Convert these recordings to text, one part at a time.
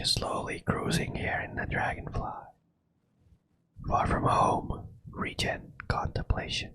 just slowly cruising here in the Dragonfly. Far from home, Regen, Contemplation.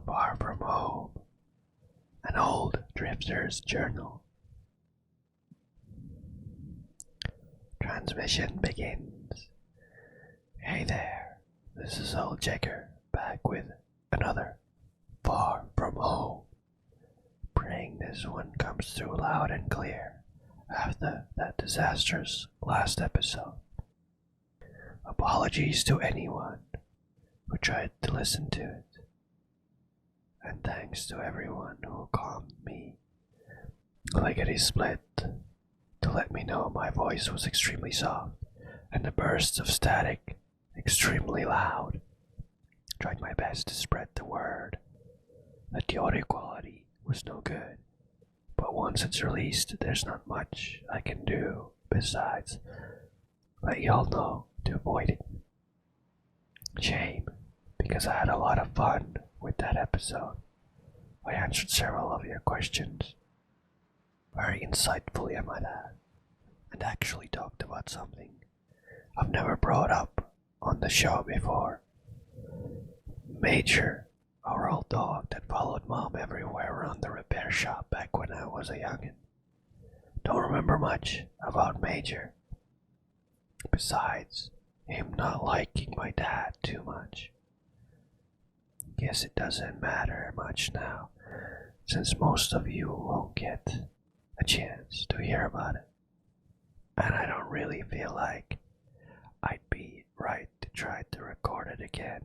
Far from home, an old drifter's journal. Transmission begins. Hey there, this is old Jegger, back with another Far from Home. Praying this one comes through loud and clear after that disastrous last episode. Apologies to anyone who tried to listen to it. And thanks to everyone who calmed me lickety split to let me know my voice was extremely soft and the bursts of static extremely loud. Tried my best to spread the word that the audio quality was no good, but once it's released, there's not much I can do besides let y'all know to avoid it. Shame, because I had a lot of fun with that episode. I answered several of your questions, very insightfully I might add, and actually talked about something I've never brought up on the show before. Major, our old dog that followed Mom everywhere around the repair shop back when I was a youngin'. Don't remember much about Major, besides him not liking my dad too much. Guess it doesn't matter much now, since most of you won't get a chance to hear about it. And I don't really feel like I'd be right to try to record it again.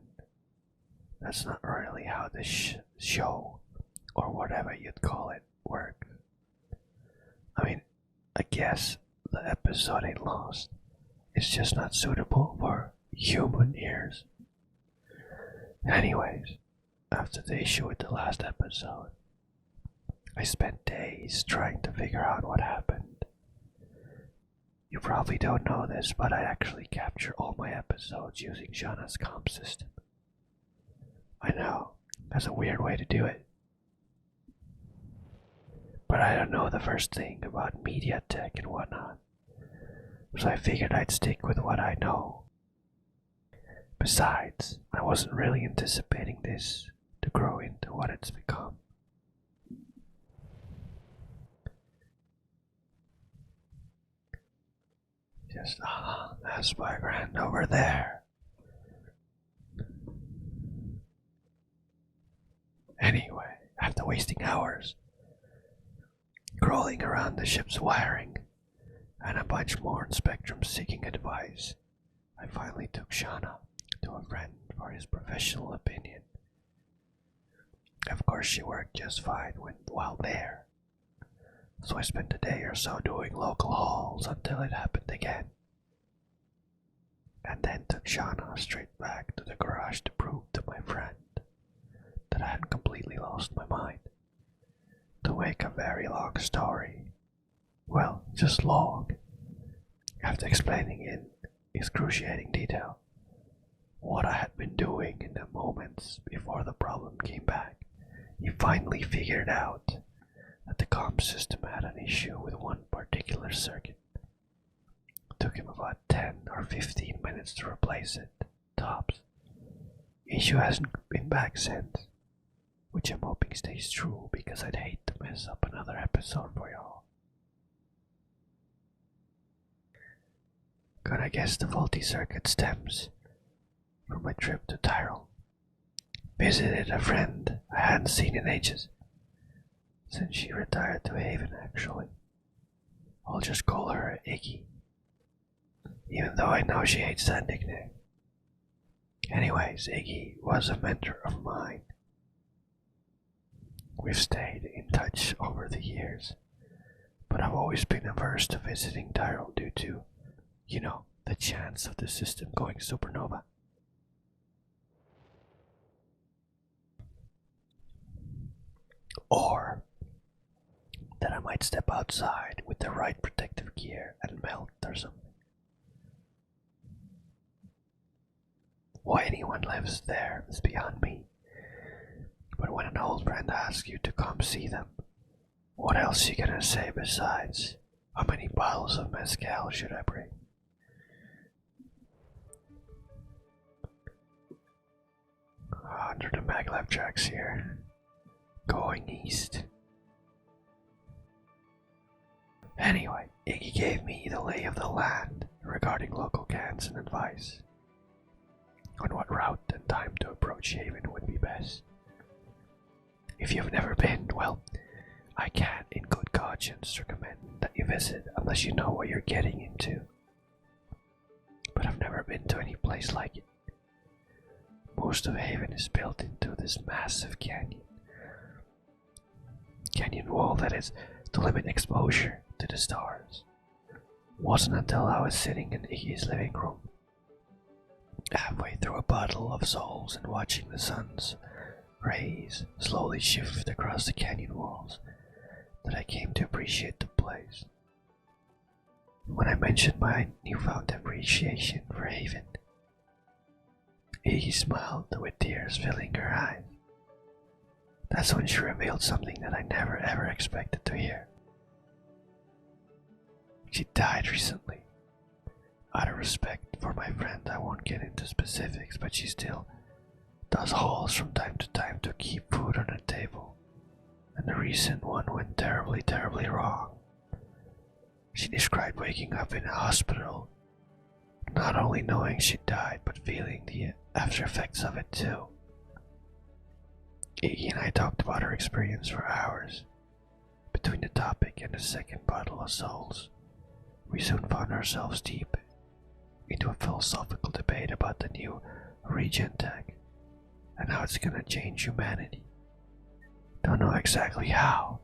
That's not really how this show, or whatever you'd call it, works. I mean, I guess the episode ain't lost. It's just not suitable for human ears. Anyways, after the issue with the last episode, I spent days trying to figure out what happened. You probably don't know this, but I actually capture all my episodes using Shana's comp system. I know, that's a weird way to do it. But I don't know the first thing about media tech and whatnot, so I figured I'd stick with what I know. Besides, I wasn't really anticipating this to grow into what it's become. Just, that's my grand over there. Anyway, after wasting hours crawling around the ship's wiring and a bunch more in Spectrum seeking advice, I finally took Shauna to a friend for his professional opinion. Of course, she worked just fine while there, so I spent a day or so doing local hauls until it happened again, and then took Shauna straight back to the garage to prove to my friend that I hadn't completely lost my mind. To make a very long story, well, just long, after explaining in excruciating detail what I had been doing in the moments before the problem came back, he finally figured out that the comp system had an issue with one particular circuit. It took him about 10 or 15 minutes to replace it, tops. The issue hasn't been back since, which I'm hoping stays true because I'd hate to mess up another episode for y'all. Gonna guess the faulty circuit stems from my trip to Tyrol. Visited a friend I hadn't seen in ages, since she retired to Haven actually. I'll just call her Iggy, even though I know she hates that nickname. Anyways, Iggy was a mentor of mine. We've stayed in touch over the years, but I've always been averse to visiting Tyrol due to, the chance of the system going supernova. Or that I might step outside with the right protective gear and melt or something. Why anyone lives there is beyond me. But when an old friend asks you to come see them, What else you gonna say besides, how many bottles of mezcal should I bring? Under the maglev tracks here. Going east. Anyway, Iggy gave me the lay of the land regarding local cans and advice on what route and time to approach Haven would be best. If you've never been, well, I can't in good conscience recommend that you visit unless you know what you're getting into. But I've never been to any place like it. Most of Haven is built into this massive canyon wall that is to limit exposure to the stars. Wasn't until I was sitting in Iggy's living room, halfway through a bottle of souls and watching the sun's rays slowly shift across the canyon walls, that I came to appreciate the place. When I mentioned my newfound appreciation for Haven, Iggy smiled with tears filling her eyes. That's when she revealed something that I never ever expected to hear. She died recently. Out of respect for my friend, I won't get into specifics, but she still does hauls from time to time to keep food on the table. And the recent one went terribly, terribly wrong. She described waking up in a hospital, not only knowing she died, but feeling the after effects of it too. Iggy and I talked about her experience for hours. Between the topic and the second bottle of souls, we soon found ourselves deep into a philosophical debate about the new Regen tech and how it's gonna change humanity. Don't know exactly how,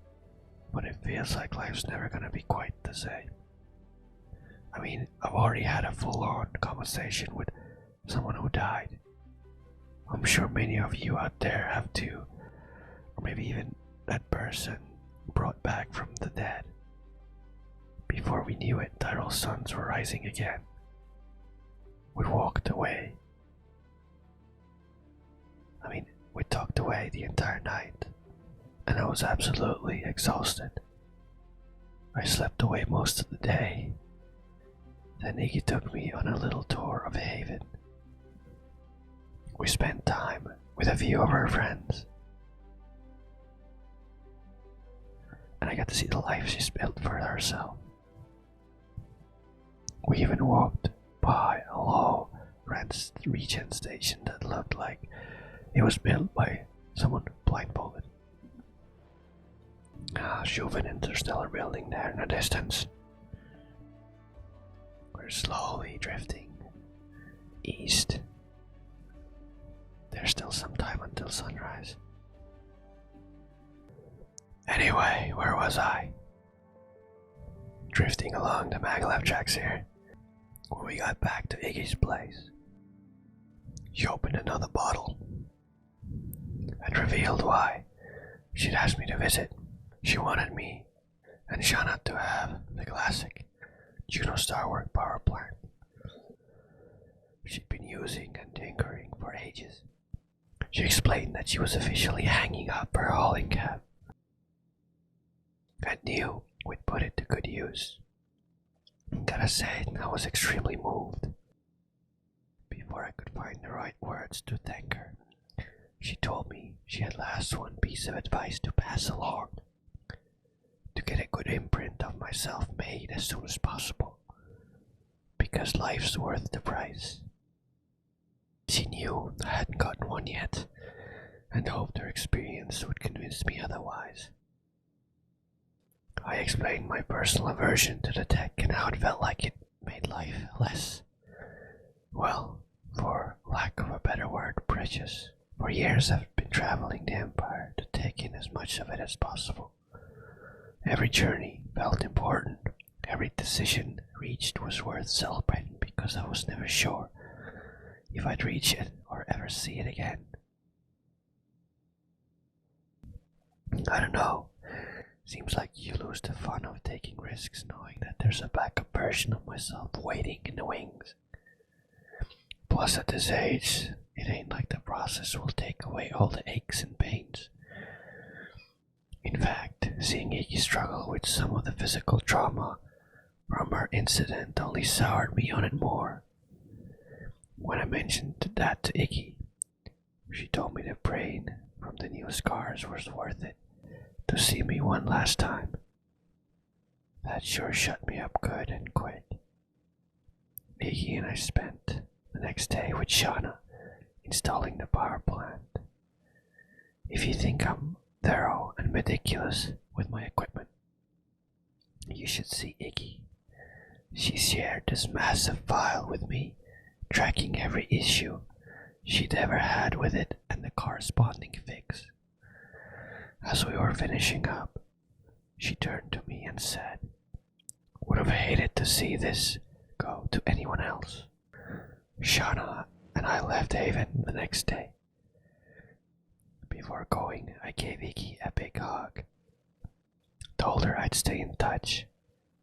but it feels like life's never gonna be quite the same. I mean, I've already had a full-on conversation with someone who died. I'm sure many of you out there have too, or maybe even that person brought back from the dead. Before we knew it, tidal suns were rising again. We walked away. We talked away the entire night, and I was absolutely exhausted. I slept away most of the day. Then Iggy took me on a little tour of Haven. We spent time with a few of her friends, and I got to see the life she's built for herself. We even walked by a low Regen station that looked like it was built by someone blindfolded. Shove an interstellar building there in the distance. We're slowly drifting east. There's still some time until sunrise. Anyway, where was I? Drifting along the maglev tracks here. When we got back to Iggy's place, she opened another bottle and revealed why she'd asked me to visit. She wanted me and Shauna to have the classic Juno Star Work power plant she'd been using and tinkering for ages. She explained that she was officially hanging up her hauling cab and knew we'd put it to good use. Gotta say, I was extremely moved. Before I could find the right words to thank her, she told me she had last one piece of advice to pass along: to get a good imprint of myself made as soon as possible, because life's worth the price. She knew I hadn't gotten one yet, and hoped her experience would convince me otherwise. I explained my personal aversion to the tech and how it felt like it made life less, well, for lack of a better word, precious. For years I've been traveling the Empire to take in as much of it as possible. Every journey felt important. Every decision reached was worth celebrating because I was never sure if I'd reach it or ever see it again. I don't know. Seems like you lose the fun of taking risks knowing that there's a backup version of myself waiting in the wings. Plus at this age, it ain't like the process will take away all the aches and pains. In fact, seeing Iggy struggle with some of the physical trauma from her incident only soured me on it more. When I mentioned that to Iggy, she told me the pain from the new scars was worth it to see me one last time. That sure shut me up good and quick. Iggy and I spent the next day with Shauna installing the power plant. If you think I'm thorough and meticulous with my equipment, you should see Iggy. She shared this massive file with me, tracking every issue she'd ever had with it and the corresponding fix. As we were finishing up, she turned to me and said, "Would have hated to see this go to anyone else." Shauna and I left Haven the next day. Before going, I gave Iggy a big hug. Told her I'd stay in touch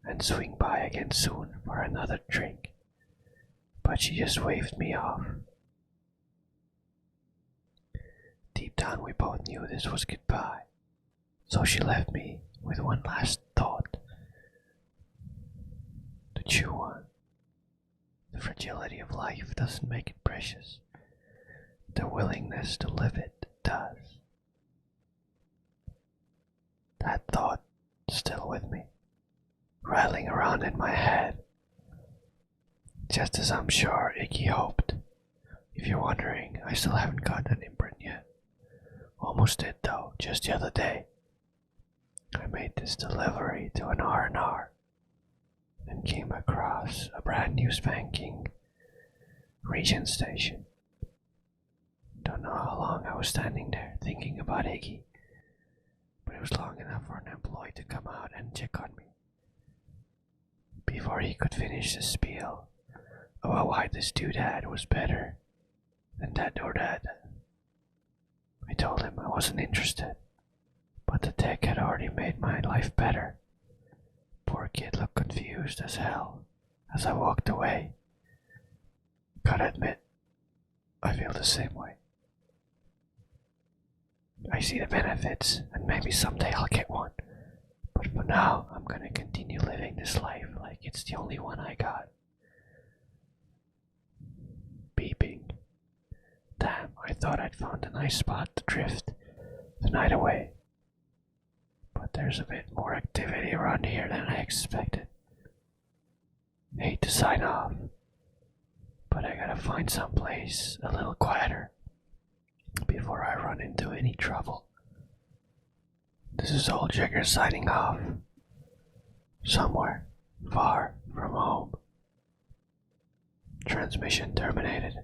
and swing by again soon for another drink. But she just waved me off. Deep down we both knew this was goodbye, so she left me with one last thought to chew on. The fragility of life doesn't make it precious. The willingness to live it does. That thought is still with me, rattling around in my head, just as I'm sure Iggy hoped. If you're wondering, I still haven't got an imprint yet. Almost did though, just the other day. I made this delivery to an R&R and came across a brand new spanking Regen station. Don't know how long I was standing there thinking about Iggy, but it was long enough for an employee to come out and check on me. Before he could finish the spiel about why this doodad was better than that doodad, I told him I wasn't interested, but the tech had already made my life better. Poor kid looked confused as hell as I walked away. Gotta admit, I feel the same way. I see the benefits, and maybe someday I'll get one. But for now, I'm gonna continue living this life like it's the only one I got. Beeping. Damn, I thought I'd found a nice spot to drift the night away. But there's a bit more activity around here than I expected. Hate to sign off, but I gotta find someplace a little quieter before I run into any trouble. This is old Jegger signing off. Somewhere far from home. Transmission terminated.